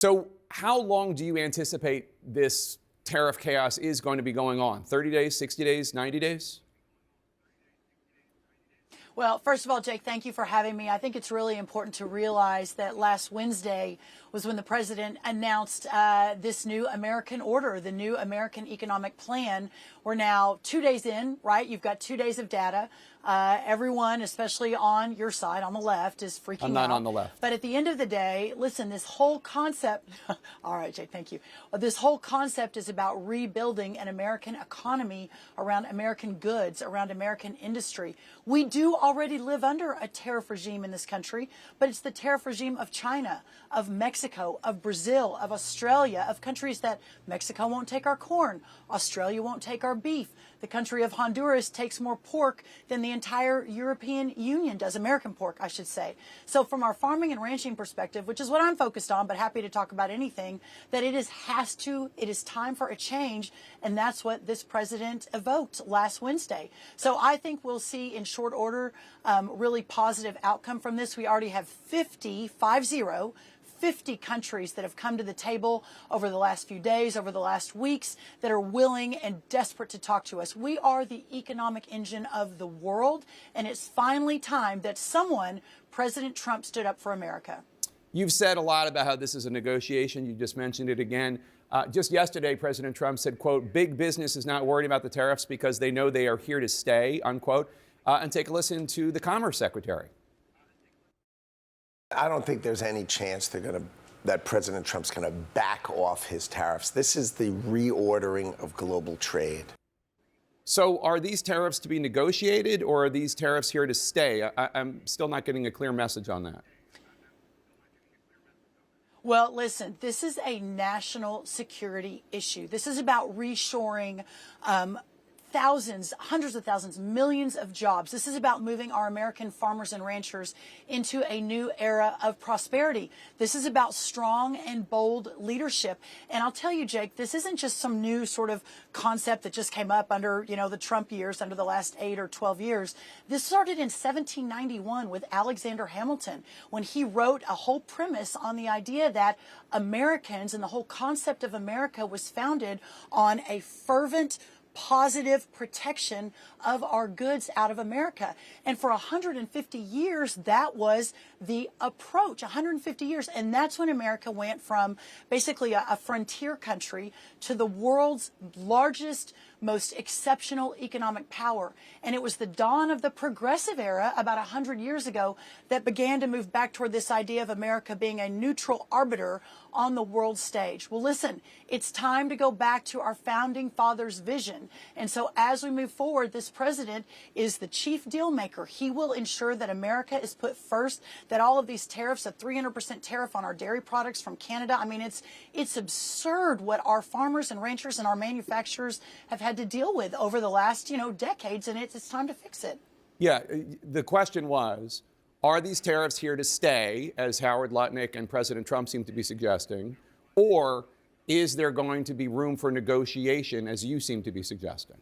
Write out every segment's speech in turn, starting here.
So how long do you anticipate this tariff chaos is going to be going on? 30 days, 60 days, 90 days? Well, first of all, Jake, thank you for having me. I think it's really important to realize that last Wednesday was when the president announced this new American order, the new American economic plan. We're now 2 days in, right? You've got 2 days of data. Everyone, especially on your side, on the left, is freaking out. I'm not on the left. But at the end of the day, listen, this whole concept, all right, Jake, thank you. This whole concept is about rebuilding an American economy around American goods, around American industry. We do already live under a tariff regime in this country, but it's the tariff regime of China, of Mexico, of Brazil, of Australia, of countries that Mexico won't take our corn, Australia won't take our beef. The country of Honduras takes more pork than the entire European Union does, American pork, I should say. So from our farming and ranching perspective, which is what I'm focused on, but happy to talk about anything, that it is time for a change, and that's what this president evoked last Wednesday. So I think we'll see in short order really positive outcome from this. We already have 50 countries that have come to the table over the last few days, over the last weeks, that are willing and desperate to talk to us. We are the economic engine of the world, and it's finally time that President Trump, stood up for America. You've said a lot about how this is a negotiation. You just mentioned it again. Just yesterday, President Trump said, quote, big business is not worried about the tariffs because they know they are here to stay, unquote. And take a listen to the Commerce Secretary. I don't think there's any chance that President Trump's going to back off his tariffs. This is the reordering of global trade. So are these tariffs to be negotiated, or are these tariffs here to stay? I'm still not getting a clear message on that. Well, listen, this is a national security issue. This is about reshoring thousands, hundreds of thousands, millions of jobs. This is about moving our American farmers and ranchers into a new era of prosperity. This is about strong and bold leadership. And I'll tell you, Jake, this isn't just some new sort of concept that just came up under, the Trump years, under the last 8 or 12 years. This started in 1791 with Alexander Hamilton, when he wrote a whole premise on the idea that Americans and the whole concept of America was founded on a fervent, positive protection of our goods out of America. And for 150 years, that was the approach, 150 years. And that's when America went from basically a frontier country to the world's largest, most exceptional economic power. And it was the dawn of the progressive era about 100 years ago that began to move back toward this idea of America being a neutral arbiter on the world stage. Well, listen, it's time to go back to our founding fathers' vision. And so as we move forward, this president is the chief deal maker. He will ensure that America is put first, that all of these tariffs, a 300% tariff on our dairy products from Canada. I mean, it's absurd what our farmers and ranchers and our manufacturers have had to deal with over the last, decades, and it's time to fix it. Yeah, the question was, are these tariffs here to stay, as Howard Lutnick and President Trump seem to be suggesting, or is there going to be room for negotiation, as you seem to be suggesting?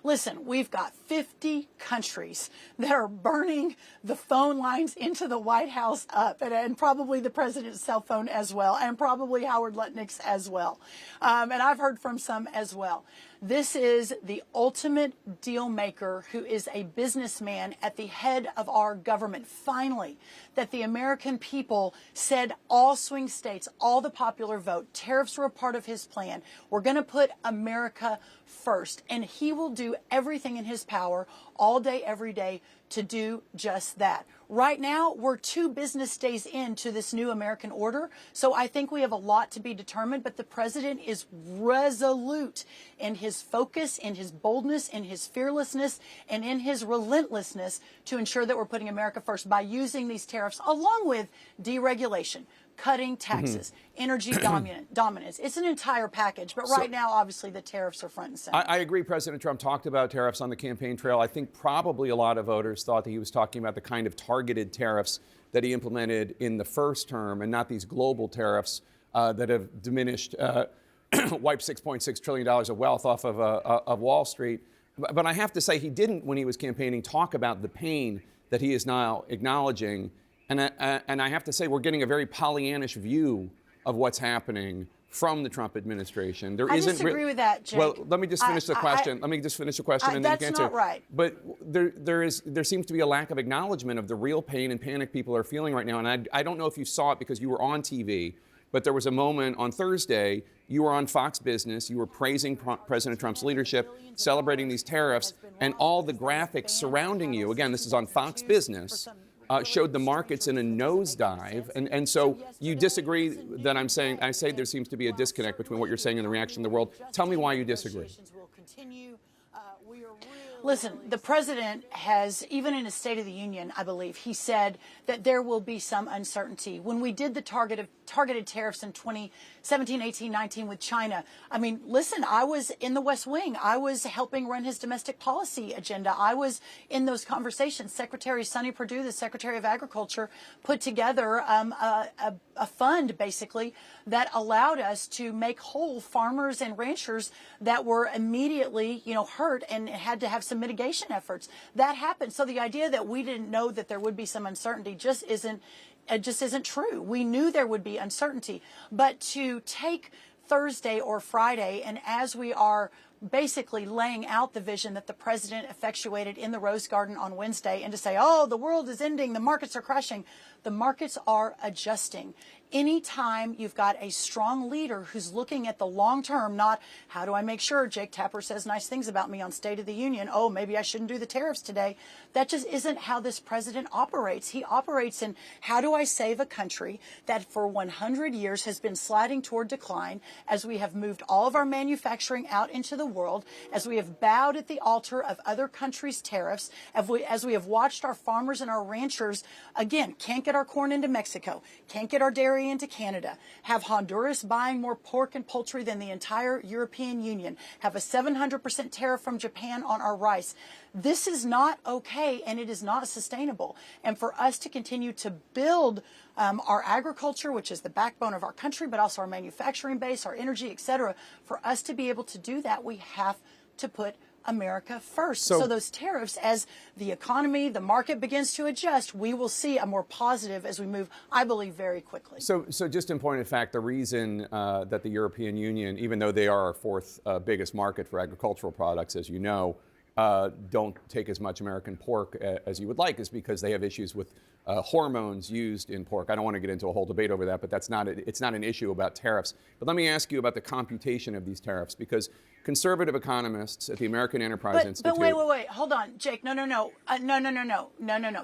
Listen, we've got 50 countries that are burning the phone lines into the White House up, and probably the president's cell phone as well, and probably Howard Lutnick's as well. And I've heard from some as well. This is the ultimate deal maker who is a businessman at the head of our government. Finally, that the American people said all swing states, all the popular vote, tariffs were a part of his plan. We're going to put America first, and he will do everything in his power all day, every day to do just that. Right now, we're 2 business days into this new American order, so I think we have a lot to be determined, but the president is resolute in his focus, in his boldness, in his fearlessness, and in his relentlessness to ensure that we're putting America first by using these tariffs along with deregulation, cutting taxes, energy dominance. It's an entire package. But right now, obviously, the tariffs are front and center. I agree. President Trump talked about tariffs on the campaign trail. I think probably a lot of voters thought that he was talking about the kind of targeted tariffs that he implemented in the first term, and not these global tariffs that have diminished, wiped $6.6 trillion of wealth off of Wall Street. But I have to say, he didn't, when he was campaigning, talk about the pain that he is now acknowledging And I have to say, we're getting a very Pollyannish view of what's happening from the Trump administration. There I isn't disagree with that, Jake. Well, let me just finish the question. Let me just finish the question, and then you can answer. That's not right. But there seems to be a lack of acknowledgement of the real pain and panic people are feeling right now. And I don't know if you saw it because you were on TV, but there was a moment on Thursday. You were on Fox Business. You were praising President Trump's leadership, celebrating these tariffs, and all the graphics surrounding you. Again, this is on Fox Business. Showed the markets in a nosedive, and so you disagree that I'm saying. I say there seems to be a disconnect between what you're saying and the reaction of the world. Tell me why you disagree. Listen, the president has, even in his State of the Union, I believe, he said that there will be some uncertainty. When we did the targeted tariffs in 2017, 18, 19 with China, I mean, listen, I was in the West Wing. I was helping run his domestic policy agenda. I was in those conversations. Secretary Sonny Perdue, the Secretary of Agriculture, put together a fund, basically, that allowed us to make whole farmers and ranchers that were immediately, hurt and had to have some mitigation efforts. That happened. So the idea that we didn't know that there would be some uncertainty just isn't true. We knew there would be uncertainty. But to take Thursday or Friday, and as we are basically laying out the vision that the president effectuated in the Rose Garden on Wednesday, and to say, oh, the world is ending, the markets are crashing. The markets are adjusting. Anytime you've got a strong leader who's looking at the long term, not how do I make sure Jake Tapper says nice things about me on State of the Union, oh, maybe I shouldn't do the tariffs today. That just isn't how this president operates. He operates in how do I save a country that for 100 years has been sliding toward decline as we have moved all of our manufacturing out into the world, as we have bowed at the altar of other countries' tariffs, as we have watched our farmers and our ranchers, again, can't get our corn into Mexico, can't get our dairy into Canada, have Honduras buying more pork and poultry than the entire European Union, have a 700% tariff from Japan on our rice. This is not okay, and it is not sustainable. And for us to continue to build our agriculture, which is the backbone of our country, but also our manufacturing base, our energy, et cetera, for us to be able to do that, we have to put America first. So those tariffs, as the economy, the market begins to adjust, we will see a more positive as we move, I believe, very quickly. So just in point of fact, the reason that the European Union, even though they are our fourth biggest market for agricultural products, as you know, don't take as much American pork as you would like is because they have issues with hormones used in pork. I don't want to get into a whole debate over that, but it's not an issue about tariffs. But let me ask you about the computation of these tariffs, because conservative economists at the American Enterprise Institute. But wait, hold on, Jake. No.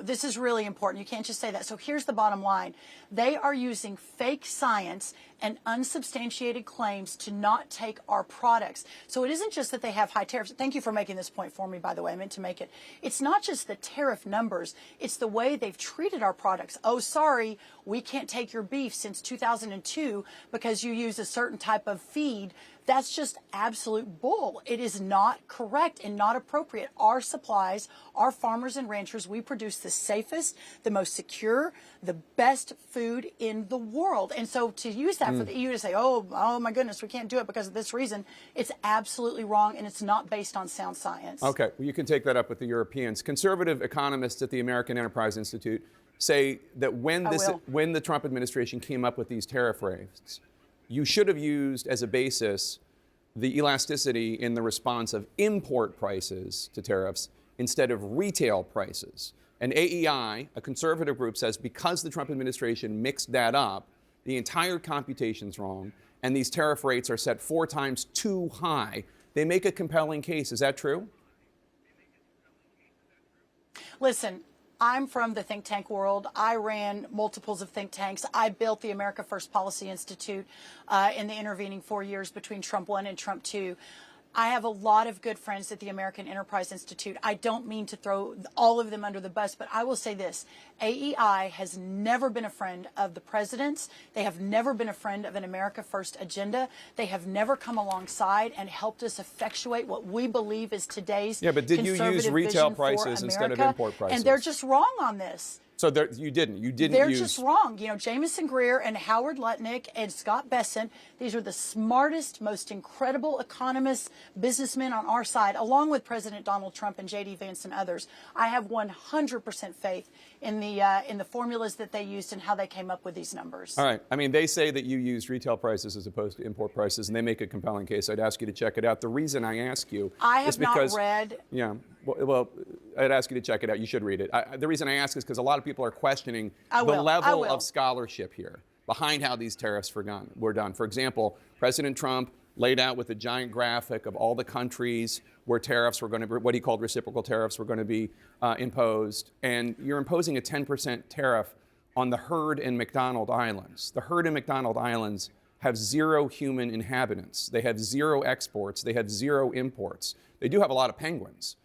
This is really important. You can't just say that. So here's the bottom line. They are using fake science and unsubstantiated claims to not take our products. So it isn't just that they have high tariffs. Thank you for making this point for me, by the way. I meant to make it. It's not just the tariff numbers. It's the way they've treated our products. Oh, sorry, we can't take your beef since 2002 because you use a certain type of feed. That's just absolute bull. It is not correct and not appropriate. Our supplies, our farmers and ranchers, we produce the safest, the most secure, the best food in the world. And so to use that for the EU to say, oh my goodness, we can't do it because of this reason, it's absolutely wrong, and it's not based on sound science. Okay, well, you can take that up with the Europeans. Conservative economists at the American Enterprise Institute say that when the Trump administration came up with these tariff rates, you should have used as a basis the elasticity in the response of import prices to tariffs instead of retail prices. And AEI, a conservative group, says because the Trump administration mixed that up, the entire computation's wrong, and these tariff rates are set 4 times too high. They make a compelling case. Is that true? Listen, I'm from the think tank world. I ran multiples of think tanks. I built the America First Policy Institute in the intervening 4 years between Trump 1 and Trump 2. I have a lot of good friends at the American Enterprise Institute. I don't mean to throw all of them under the bus, but I will say this. AEI has never been a friend of the president's. They have never been a friend of an America First agenda. They have never come alongside and helped us effectuate what we believe is today's but did you use retail prices instead of import prices? And they're just wrong on this. So you didn't They're use. just wrong. You know, Jameson Greer and Howard Lutnick and Scott Bessent, these are the smartest, most incredible economists, businessmen on our side, along with President Donald Trump and J.D. Vance and others. I have 100% faith in the formulas that they used and how they came up with these numbers. All right. I mean, they say that you used retail prices as opposed to import prices, and they make a compelling case. I'd ask you to check it out. The reason I ask you is because not read. Yeah. Well, I'd ask you to check it out. You should read it. The reason I ask is because a lot of people are questioning the level of scholarship here behind how these tariffs were done. For example, President Trump laid out with a giant graphic of all the countries where tariffs were going to be, what he called reciprocal tariffs were going to be imposed. And you're imposing a 10% tariff on the herd in McDonald Islands. The herd in McDonald Islands have 0 human inhabitants. They have 0 exports. They have 0 imports. They do have a lot of penguins.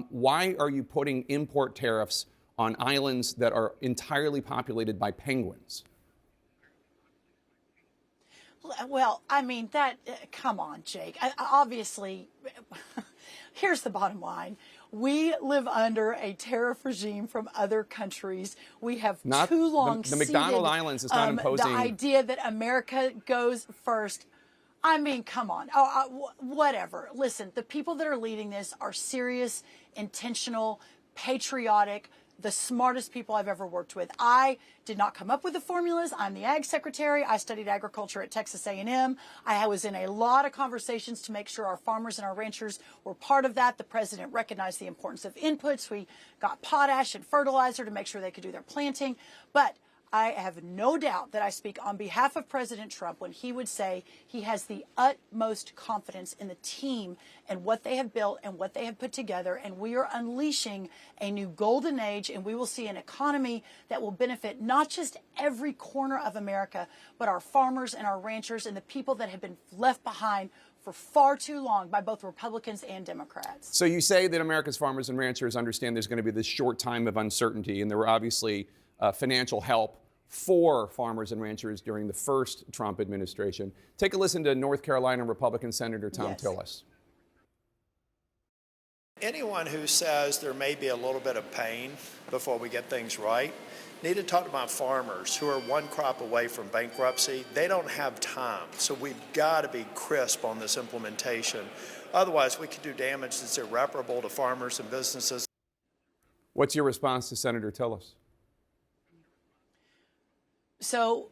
Why are you putting import tariffs on islands that are entirely populated by penguins? Well, I mean, come on, Jake. Obviously, here's the bottom line. We live under a tariff regime from other countries. We have too long the McDonald Islands is not imposing the idea that America goes first. I mean, come on. Whatever. Listen, the people that are leading this are serious, intentional, patriotic, the smartest people I've ever worked with. I did not come up with the formulas. I'm the ag secretary. I studied agriculture at Texas A&M. I was in a lot of conversations to make sure our farmers and our ranchers were part of that. The president recognized the importance of inputs. We got potash and fertilizer to make sure they could do their planting. But I have no doubt that I speak on behalf of President Trump when he would say he has the utmost confidence in the team and what they have built and what they have put together. And we are unleashing a new golden age, and we will see an economy that will benefit not just every corner of America, but our farmers and our ranchers and the people that have been left behind for far too long by both Republicans and Democrats. So you say that America's farmers and ranchers understand there's going to be this short time of uncertainty, and there were obviously financial help for farmers and ranchers during the first Trump administration. Take a listen to North Carolina Republican Senator Tom Tillis. Anyone who says there may be a little bit of pain before we get things right need to talk about farmers who are one crop away from bankruptcy. They don't have time, so we've got to be crisp on this implementation. Otherwise, we could do damage that's irreparable to farmers and businesses. What's your response to Senator Tillis? So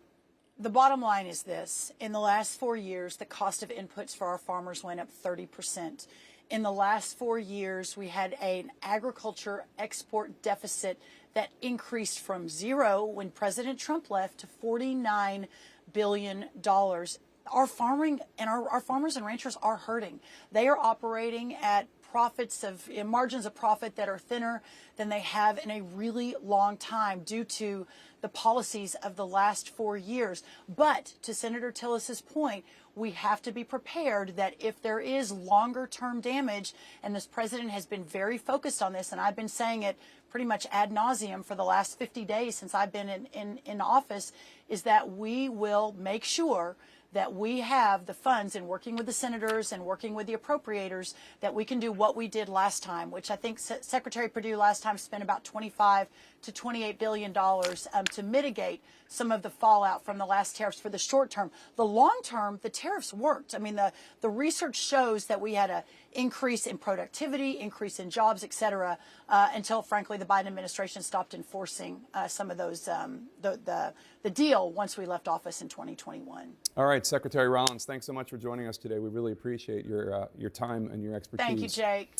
the bottom line is this. In the last 4 years, the cost of inputs for our farmers went up 30%. In the last 4 years, we had an agriculture export deficit that increased from 0 when President Trump left to $49 billion. Our farming and our farmers and ranchers are hurting. They are operating at margins of profit that are thinner than they have in a really long time due to the policies of the last 4 years. But to Senator Tillis's point, we have to be prepared that if there is longer term damage, and this president has been very focused on this, and I've been saying it pretty much ad nauseum for the last 50 days since I've been in office, is that we will make sure that we have the funds, in working with the senators and working with the appropriators, that we can do what we did last time, which I think Secretary Perdue last time spent about $25 to $28 billion to mitigate some of the fallout from the last tariffs for the short term. The long term, the tariffs worked. I mean, the research shows that we had an increase in productivity, increase in jobs, et cetera, until, frankly, the Biden administration stopped enforcing some of those, the deal once we left office in 2021. All right, Secretary Rollins, thanks so much for joining us today. We really appreciate your time and your expertise. Thank you, Jake.